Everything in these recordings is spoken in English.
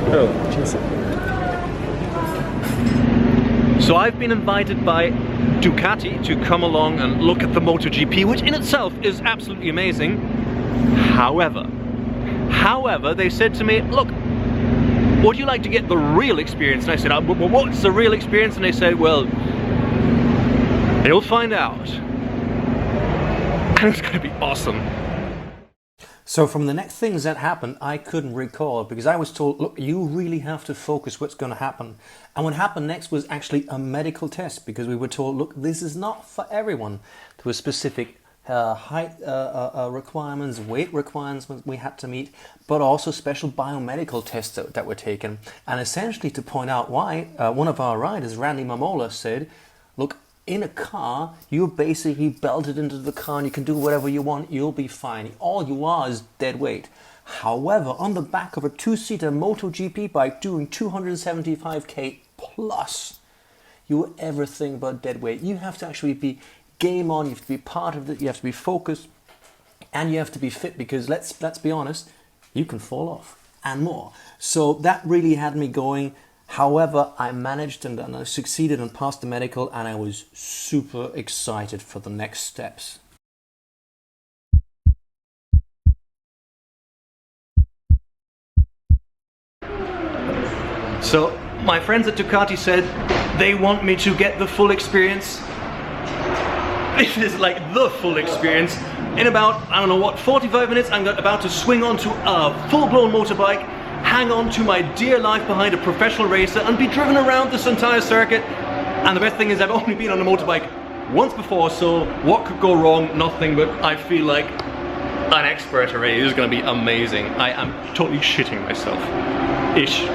Oh, cheers. So I've been invited by Ducati to come along and look at the MotoGP, which in itself is absolutely amazing. However, they said to me, look, would you like to get the real experience? And I said, what's the real experience? And they said, well, you'll find out. And it's going to be awesome. So from the next things that happened, I couldn't recall because I was told, look, you really have to focus what's going to happen. And what happened next was actually a medical test because we were told, look, this is not for everyone. There were specific height requirements, weight requirements we had to meet, but also special biomedical tests that were taken. And essentially to point out why, one of our riders, Randy Mamola, said, look, in a car, you're basically belted into the car and you can do whatever you want, you'll be fine. All you are is dead weight. However, on the back of a two-seater MotoGP bike doing 275k plus, you're everything but dead weight. You have to actually be game on, you have to be part of it, you have to be focused, and you have to be fit because let's be honest, you can fall off and more. So that really had me going. However, I managed and I succeeded and passed the medical, and I was super excited for the next steps. So my friends at Ducati said they want me to get the full experience. This is like the full experience. In about, I don't know what, 45 minutes, I'm about to swing onto a full-blown motorbike, hang on to my dear life behind a professional racer and be driven around this entire circuit. And the best thing is I've only been on a motorbike once before, so what could go wrong? Nothing, but I feel like an expert already. This is going to be amazing. I am totally shitting myself. Ish.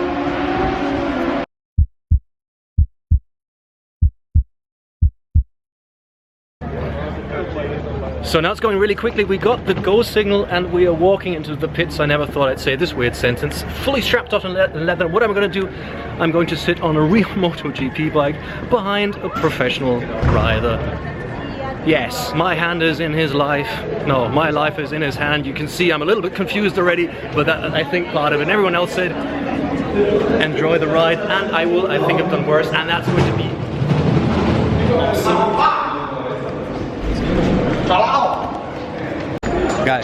So now it's going really quickly. We got the go signal and we are walking into the pits. I never thought I'd say this weird sentence. Fully strapped up in leather. What am I going to do? I'm going to sit on a real MotoGP bike behind a professional rider. Yes, my hand is in his life. No, my life is in his hand. You can see I'm a little bit confused already, but that, I think, part of it. And everyone else said, enjoy the ride, and I will. I think I've done worse, and that's going to be awesome. Okay.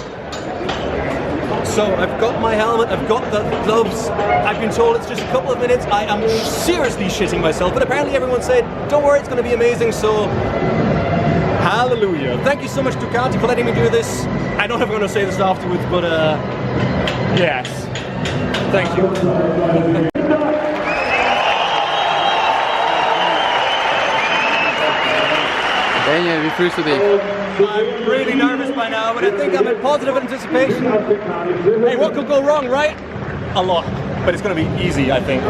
So I've got my helmet, I've got the gloves, I've been told it's just a couple of minutes. I am seriously shitting myself, but apparently everyone said, don't worry, it's going to be amazing, so hallelujah. Thank you so much, Ducati, for letting me do this. I don't know if I'm going to say this afterwards, but yes. Thank you. Daniel, wie fühlst du dich? I'm really nervous by now, but I think I'm in positive anticipation. Hey, what could go wrong, right? A lot, but it's going to be easy, I think.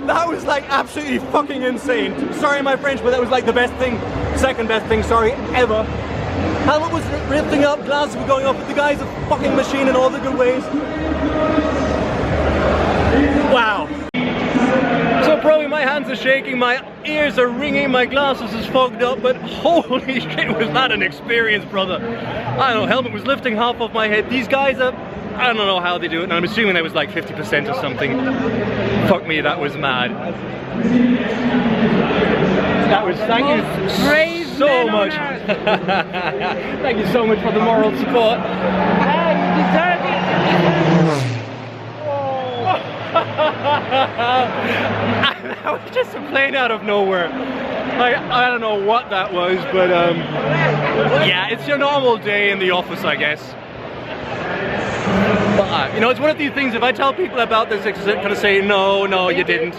That was like absolutely fucking insane. Sorry my French, but that was like the best thing, second best thing, sorry, ever. Helmet was lifting up, glasses were going off, but the guy's a fucking machine in all the good ways. Wow. So probably my hands are shaking, my ears are ringing, my glasses is fogged up, but holy shit, was that an experience, brother. I don't know, helmet was lifting half off my head. These guys are, I don't know how they do it, and I'm assuming there was like 50% or something. Fuck me, that was mad. That was, thank you so much. Thank you so much for the moral support. You deserve it. That was just a plane out of nowhere. I don't know what that was, but yeah, it's your normal day in the office, I guess. But you know, it's one of these things, if I tell people about this, they're going to say, no, you didn't.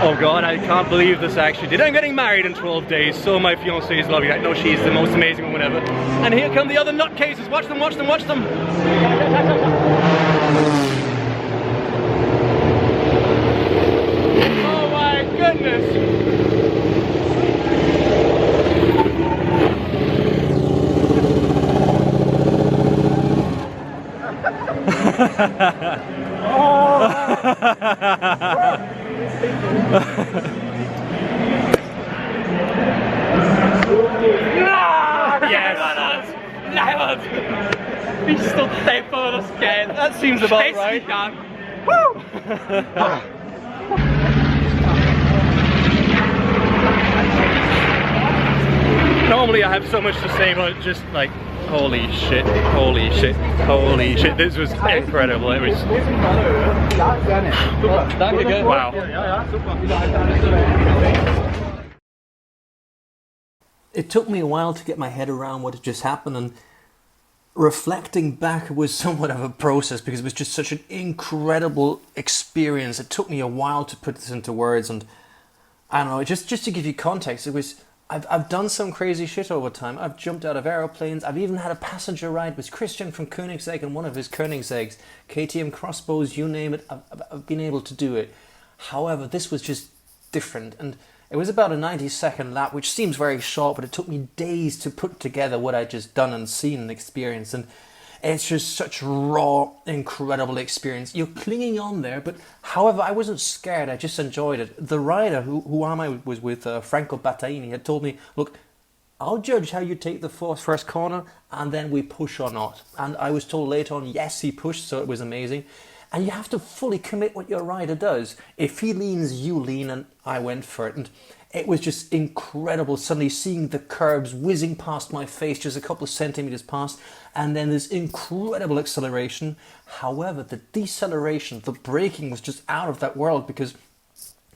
Oh god, I can't believe this actually did. I'm getting married in 12 days, so my fiancée is lovely. I know she's the most amazing woman ever. And here come the other nutcases. Watch them, watch them, watch them. Oh my goodness. Yes! Vi står på och skän. That seems about right. Woo! Normally I have so much to say, but just like, holy shit, holy shit, holy shit. This was incredible. It was... Wow. It took me a while to get my head around what had just happened, and reflecting back was somewhat of a process because it was just such an incredible experience. It took me a while to put this into words, and I don't know, just to give you context, it was... I've done some crazy shit over time. I've jumped out of aeroplanes. I've even had a passenger ride with Christian from Koenigsegg and one of his Koenigsegg's, KTM crossbows, you name it. I've been able to do it. However, this was just different, and it was about a 90-second lap, which seems very short, but it took me days to put together what I'd just done and seen and experienced, and it's just such a raw, incredible experience. You're clinging on there, but however, I wasn't scared. I just enjoyed it. The rider who I was with, Franco Battaini, had told me, look, I'll judge how you take the first corner, and then we push or not. And I was told later on, yes, he pushed, so it was amazing. And you have to fully commit what your rider does. If he leans, you lean, and I went for it. And it was just incredible suddenly seeing the curbs whizzing past my face, just a couple of centimeters past, and then this incredible acceleration. However, the deceleration, the braking was just out of that world, because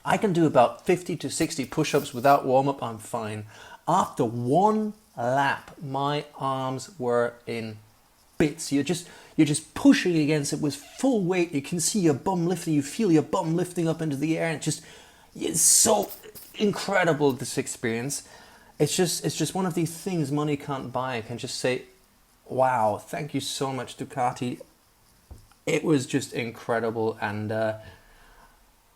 I can do about 50 to 60 push-ups without warm-up, I'm fine. After one lap, my arms were in bits. You're just pushing against it with full weight. You can see your bum lifting, you feel your bum lifting up into the air, and it's so incredible, this experience. It's just one of these things money can't buy. I can just say, wow, thank you so much, Ducati. It was just incredible, and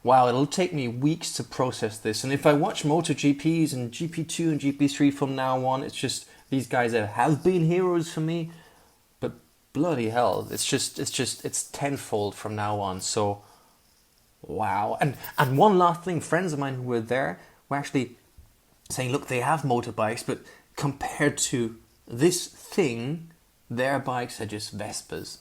wow, it'll take me weeks to process this. And if I watch MotoGPs and GP2 and GP3 from now on, it's just, these guys have been heroes for me, but bloody hell, it's tenfold from now on. So wow. And one last thing, friends of mine who were there were actually saying, look, they have motorbikes, but compared to this thing, their bikes are just Vespas.